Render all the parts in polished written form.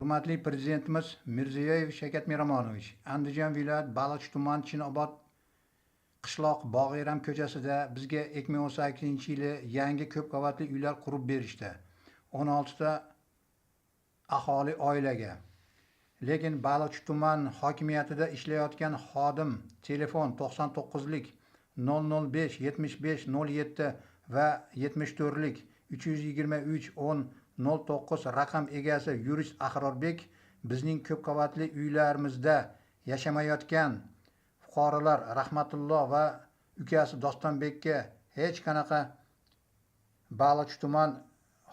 Hurmatli Prezidentimiz Mirziyoyev Shavkat Miromonovich Andijon viloyat Baliq tuman Chinobod qishloq Bog'eram ko'chasida bizga 2018-yili yangi ko'p qavatli uylar qurib berishdi. 16 ta aholi oilaga. Lekin Baliq tuman hokimiyatida ishlayotgan xodim telefon 99lik 005 75 07 va 74lik 323 10 09 raqam egasi Yurist Ahrorbek bizning ko'p qavatli uylarimizda yashamayotgan fuqarolar Rahmatullo va ukasi Dostonbekka hech qanaqa Baliq tuman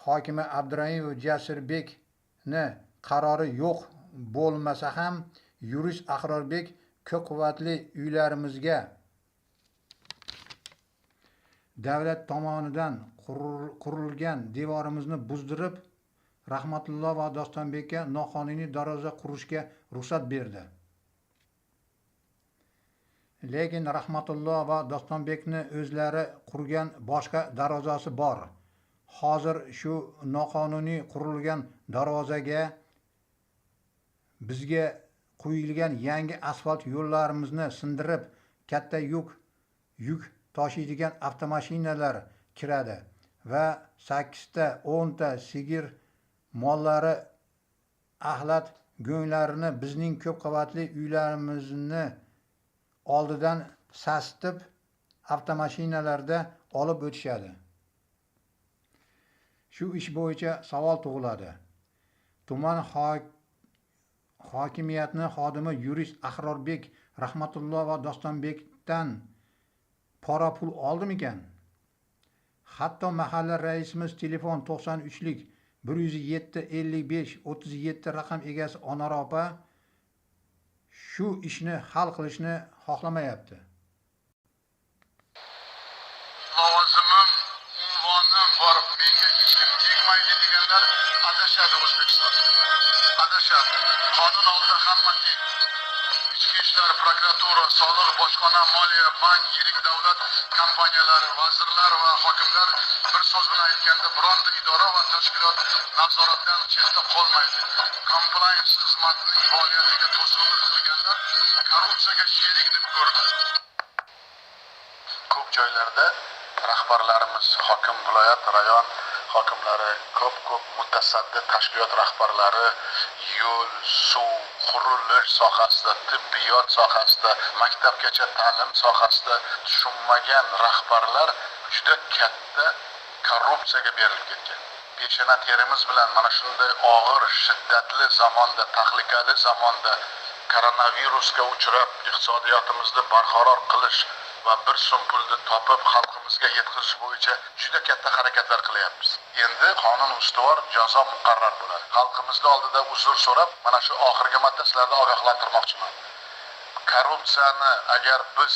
hokimi Abduraimov Jasurbekni qarori yo'q bo'lmasa ham Yurist Ahrorbek ko'p qavatli uylarimizga davlat tomonidan qurilgan devorimizni buzdirib, Rahmatullo va Dostonbekka noqonuniy darvoza qurishga ruxsat berdi. Lekin Rahmatullo va Dostonbekni o'zlari qurgan boshqa darvozasi bor. Hozir shu noqonuniy qurilgan darvozaga bizga quyilgan yangi asfalt yo'llarimizni sindirib, katta yuk tashiydigan avtomashinalar kiradi va 8 ta 10 ta sigir mollari axlat go'nglarini bizning ko'p qavatli uylarimizni oldidan sasitib avtomashinalarda olib o'tishadi. Shu ish bo'yicha savol tug'iladi. Tuman hokimiyatni xodimi Yurist Ahrorbek Rahmatullo va Dostonbekdan pora pul oldimikan? Hatto mahalla raisimiz telefon 93lik 107 55 37 raqam egasi Onor opa shu ishni hal qilishni xohlamayapti. Lavozimim, unvonim bor, menga hech kim tegmaydi deganlar adashadi O'zbekiston. Adashadi. Qonun oldida hamma teng. Ichki ishlar, prokuratura, soliq, bojxona, moliya, bank, yirik davlat kompaniyalari, vazirlar va hokimlar bir so'z bilan aytganda bironta idora va tashkilot nazoratdan chetda qolmaydi. Compliance xizmatining faoliyatiga to'sqinlik qilganlar korrupsiyaga sherik deb ko'riladi. Ko'p joylarda rahbarlarimiz, hokim, viloyat, rayon hokimlari, ko'p mutasaddi tashkilot rahbarlari yo'l, suv, qurilish sohasida, tibbiyot sohasida, maktabgacha ta'lim sohasida tushunmagan rahbarlar juda katta korrupsiyaga berilib ketgan. Peshona terimiz bilan mana shunday og'ir, shiddatli zamonda, tahlikali zamonda koronavirusga uchrab iqtisodiyotimizni barqaror qilish va bir so'm pulni topib xalqimizga yetkazish bo'yicha juda katta harakatlar qilyapmiz. Endi qonun ustuvor jazo muqarrar bo'ladi. Xalqimizning oldida uzr so'rab, mana shu oxirgi marta sizlarni ogohlantirmoqchiman. Korrupsiyani agar biz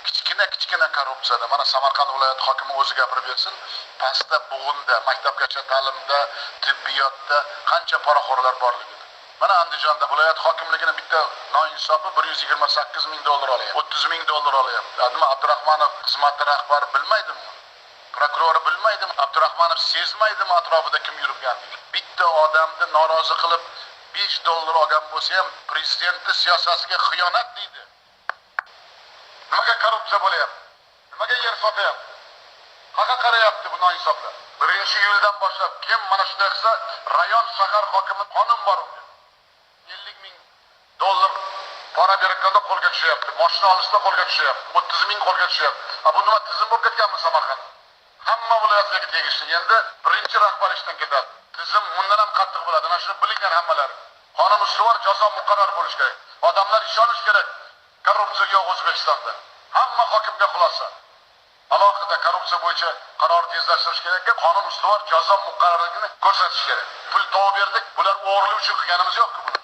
kichkina korrupsiyada, mana Samarqand viloyat hokimi o'zi gapirib bersin, pastda, bug'unda, maktabgacha ta'limda, tibbiyotda qancha poraxo'rlar borligini. Mana Andijonda viloyat hokimligini bitta noinsofi $128,000 olyapti, $30,000 olyapti. Nima Abdurahmonov xizmat rahbari bilmaydimi? Prokuror bilmaydimi? Abdurahmonov sezmaydimi atrofida kim yurganligini? Bitta odamni norozi qilib $5 olgan bo'lsa ham prezidentning siyosatiga xiyonat deydi. Nimaga korrupsiya bo'lyapti? Nimaga yer sotyapti? Qaqa qarayapti bu noinsoflar. 1-iyuldan boshlab kim mana shunday qilsa, rayon shahar hokimi qonun bor unda. $50,000 para berganda qo'lga tushyapti. Mashina olishda qo'lga tushyapti. 30,000 qo'lga tushyapti. Bu nima tizim bo'lib ketganmi Samarqand? Hamma viloyatlarga tegishli. Endi birinchi rahbar ishdan ketadi. Tizim bundan ham qattiq bo'ladi. Mana shuni bilinglar hammalar. Qonun ustuvor jazo muqarrar bo'lishi kerak. Odamlar ishonish kerak. Korrupsiya yo'q O'zbekistonda. Hamma hokimga xulosa. Alohida korrupsiya bo'yicha qaror tezlashtirish kerak, qonun ustuvor jazo muqarrarligini ko'rsatish kerak. Pul topib berdik, bular o'g'irlik uchun qilganimiz yo'q-ku buni.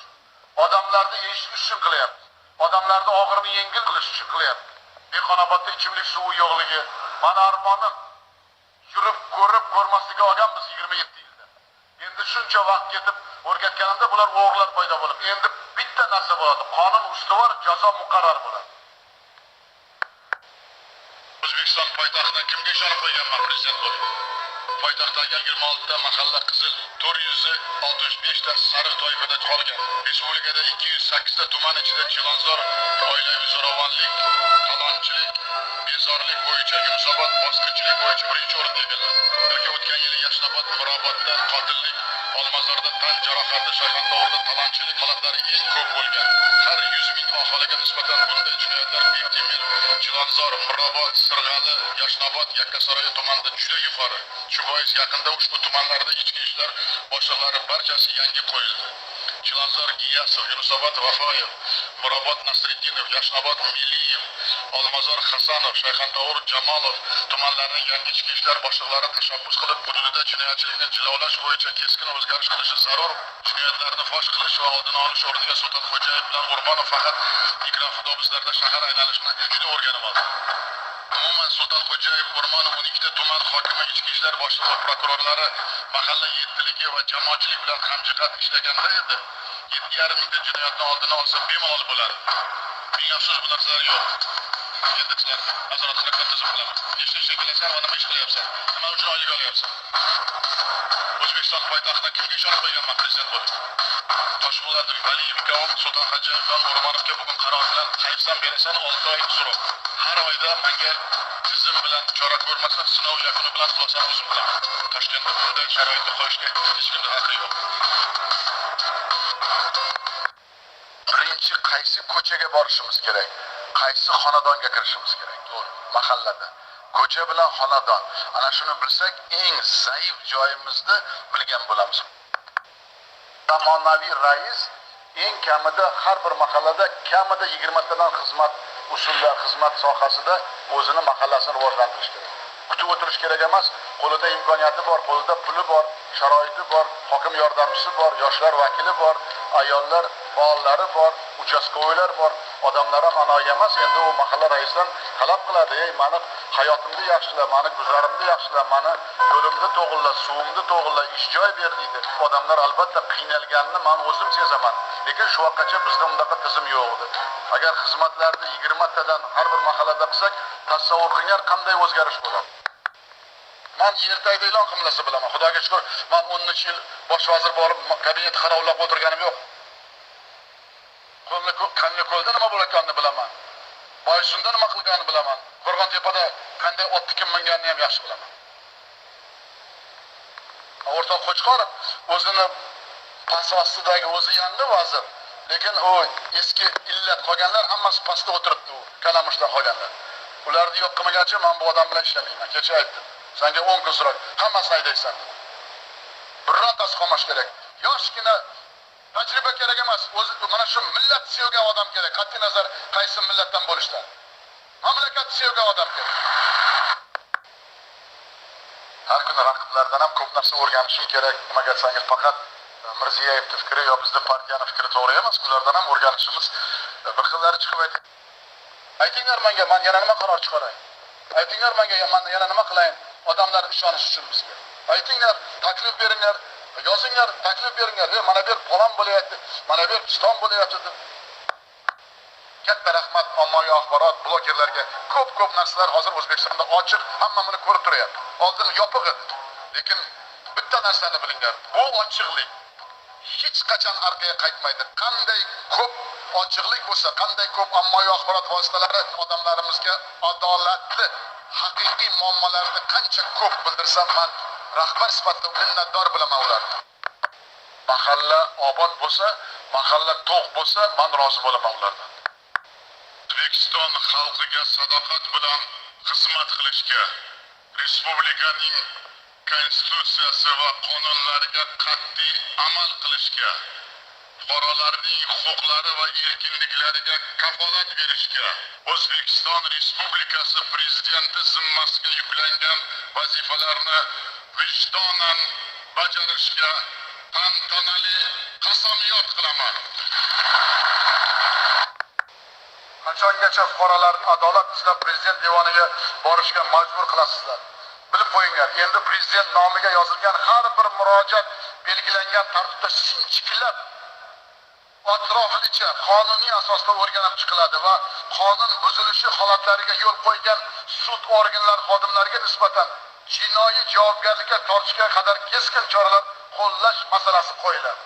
Odamlarni eshitish uchun qilyapti. Odamlarni og'irini yengil qilish uchun qilyapti. Bexonobodda ichimlik suvi yo'qligi, mana armonim yurib ko'rib ko'rmasligi olganmiz 27 yilda. Endi shuncha vaqt ketib o'rgatganimda bular o'g'irlar paydo bo'lib, endi bitta narsa bo'ladi, qonun ustuvor jazo muqarrar bo'ladi. O'zbekiston poytaxtidan kimga ishonib qo'yganman prezident bo'lib? Poytaxtdagi 26 ta mahalla qizil 465 ta sariq toifada qolgan. Respublikada 208 ta tuman ichida Chilonzor oilaviy zo'ravonlik, talonchilik, bezorlik bo'yicha, Yunusobod bosqinchilik bo'yicha birinchi o'rinda egalladi. Yoki o'tgan yili Yashnobod, Mirobodda qotillik, Olmazorda tan jarohati, Shayxontohurda talonchilik holatlari eng ko'p bo'lgan. Har 100 ming aholiga nisbatan bunday jinoyatlar Bektemir, Chilonzor, Mirobod, Sirg'ali, Yashnobod, Yakkasaroy tumanida juda yuqori. Shu bois yaqinda ushbu tumanlarda ichki ishlar boshliqlari barchasi yangi qo'yildi. Chilonzor Giyasov, Yunusobod Vafoyev, Mirobod Nasriddinov, Yashnobod Miliyev, Olmazor Hasanov, Shayxontohur Jamolov tumanlarining yangi ichki ishlar boshliqlari tashabbus qilib, hududida jinoyatchilikni jilovlash bo'yicha keskin o'zgarish qilishi zarur. Jinoyatlarni fosh qilish va oldini olish o'rniga Sulton Xo'jayev bilan O'rmonov faqat mikroavtobuslarda shahar aylanishni juda o'rganib oldi. Umuman Sulton Xo'jayev, O'rmonov 12 ta tuman hokimi, ichki ishlar boshlig'i va prokurorlari mahalla yettiligi va jamoatchilik bilan hamjihat ishlaganda edi. 7,5 mingta jinoyatni oldini olsa bemalol bo'lardi. Ming afsus bu narsalar yo'q. Endi sizlar nazorat qilib tizim qilaman. Nechta ish qilasan va nima ish qilyapsan? Nima uchun oylik olyapsan? O'zbekiston poytaxtiga kimga ishonib qo'yganman prezident bo'lib? Toshpo'lat Valiyev ikkovim Sulton Xo'jayev bilan O'rmonovga bugun qaror bilan qayersan berasan 6 oy so'roq. Har oyda menga tizim bilan chora ko'rmasa, sinov yakuni bilan xulosani o'zim qilaman. Toshkentda bunday sharoitni qo'yishga hech kimning haqqi yo'q. Birinchi qaysi ko'chaga borishimiz kerak? Qaysi xonadonga kirishimiz kerak? To'g'ri, mahallada. Ko'cha bilan xonadon. Ana shuni bilsak, eng zaif joyimizni bilgan bo'lamiz. Zamonaviy rais eng kamida har bir mahallada kamida 20 tadan xizmat usullar, xizmat sohasida o'zini mahallasini rivojlantirish kerak. Kutib o'tirish kerak emas, qo'lida imkoniyati bor, qo'lida puli bor, sharoiti bor, hokim yordamchisi bor, yoshlar vakili bor, ayollar faollari bor, uchastkovoylar bor. Odamlar ham anoyi emas, endi u mahalla raisidan talab qiladi, "Ey, meni hayotimni yaxshila, meni guzarimni yaxshila, meni yo'limni to'g'irla, suvimni to'g'irla, ish joy ber" deydi. Odamlar albatta qiynalganini men o'zim sezaman. Lekin shu vaqtgacha bizda bunday tizim yo'q edi. Agar xizmatlarni 20 tadan har bir mahallada qilsak, tasavvur qiling qanday o'zgarish bo'ladi. Men ertagida e'lon qilinsa bilaman. Xudoga shukr, men 10 yil bosh vazir bo'lib, kabinet qarovlab o'tirganim yo'q. Qanli ko'lda nima bo'layotganini bilaman. Boysunda nima qilganini bilaman. Qo'rg'ontepada qanday otni kim minganini ham yaxshi bilaman. O'rtoq Qo'chqorov o'zini past ostidagi o'zi yangi vazir, lekin u eski illat qolganlar hammasi pastda o'tiribdi, u kalamushdan qolganlar. Ularni yo'q qilmagancha men bu odam bilan ishlamayman. Kecha aytdim. Senga 10 kun so'rab, hammasini haydaysan. Birortasi qolmash kerak. Yoshgina tajriba kerak emas. O'zi mana shu millat sevgan odam kerak. Qat'iy nazar qaysi millatdan bo'lishdan. Mamlakat sevgan odam kerak. Har kuni raqiblardan ham ko'p narsa o'rganishim kerak. Nimaga desangiz, faqat Mirziyoyevning fikri yo bizning partiyaning fikri to'g'ri emas. Ulardan ham o'rganishimiz bir xillari chiqib ayting. Aytinglar menga, men yana nima qaror chiqaray? Aytinglar menga, men yana nima qilayin? Odamlar ishonish uchun bizga. Aytinglar, taklif beringlar, yozinglar, taklif beringlar. Mana bir falon bo'layapti, mana bir piston bo'layapti deb. Katta rahmat ommaviy axborot blogerlarga. Ko'p narsalar hozir O'zbekistonda ochiq, hamma buni ko'rib turyapti. Oldin yopiq edi. Lekin bitta narsani bilinglar, bu ochiqlik hech qachon orqaga qaytmaydi. Qanday ko'p ochiqlik bo'lsa, qanday ko'p ommaviy axborot vositalari odamlarimizga adolatli, haqiqiy muammolarni qancha ko'p bildirsam, men rahbar sifatida minnatdor bilaman ularga. Mahalla obod bo'lsa, mahalla to'q bo'lsa, men rozi bo'laman ulardan. O'zbekiston xalqiga sadoqat bilan xizmat qilishga, respublikaning konstitutsiyasi va qonunlariga qat'iy amal qilishga, fuqarolarning huquqlari va erkinliklariga kafolat berishga, O'zbekiston Respublikasi Prezidenti zimmasiga yuklangan vazifalarni vijdonan bajarishga tantanali qasamyod qilaman. Qachongacha fuqarolarni adolat izlab prezident devoniga borishga majbur qilasizlar? Bilib qo'yinglar, endi prezident nomiga yozilgan har bir murojaat belgilangan tartibda sinchiklab atroflicha qonuniy asosda o'rganib chiqiladi va qonun buzilishi holatlariga yo'l qo'ygan sud organlari xodimlariga nisbatan jinoiy javobgarlikka tortishga qadar keskin choralar qo'llash masalasi qo'yiladi.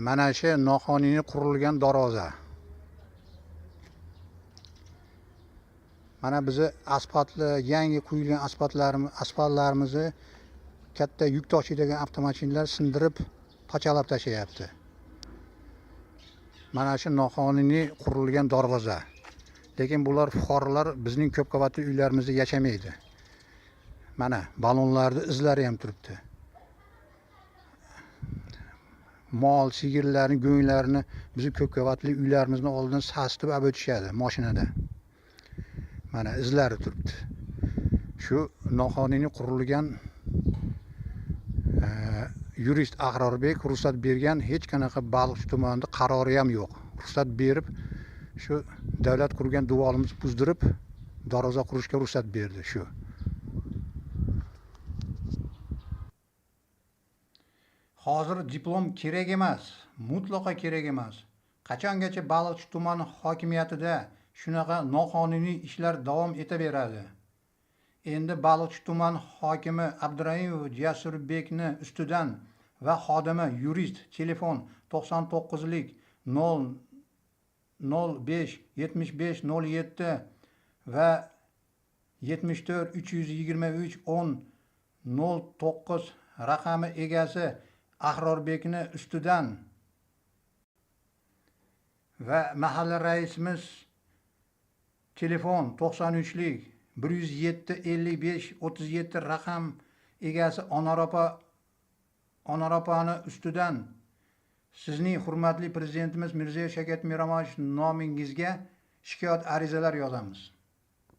Mana shu noqonuniy qurilgan darvoza. Mana bizni asfaltli, yangi quyilgan asfaltlarimizni katta yuk tashiydigan avtomashinlar sindirib, pachalab tashlayapti. Mana shu noqonuniy qurilgan darvoza. Lekin bular fuqarolar bizning ko'p qavatli uylarimizda yashamaydi. Mana balonlarning izlari ham turibdi. Mol, sigirlarning go'nglarini bizim ko'p qavatli uylarimizning oldidan sasitib olib o'tishadi mashinada. Mana izlari turibdi. Shu noqonuniy qurilgan yurist Ahrorbek ruxsat bergan hech qanaqa Baliqchi tumanida qarori ham yo'q. Ruxsat berib, shu davlat qurgan duvolimizni buzdirib, darvoza qurishga ruxsat berdi shu. Hozir diplom kerak emas, mutlaqo kerak emas. Qachongacha Baliqchi tumani hokimiyatida shunaqa noqonuniy ishlar davom etaveradi. Endi Baliqchi tuman hokimi Abduraimov Jasurbekni ustidan va xodimi yurist telefon 99lik 005 75 07 va 74 323 10 09 raqami egasi Ahrorbekni ustidan va mahalla raisimiz telefon 93lik 107 55 37 raqam egasi Onaropani ustidan sizning hurmatli prezidentimiz Mirziyoyev Shavkat Miromonovich nomingizga shikoyat arizalar yozamiz.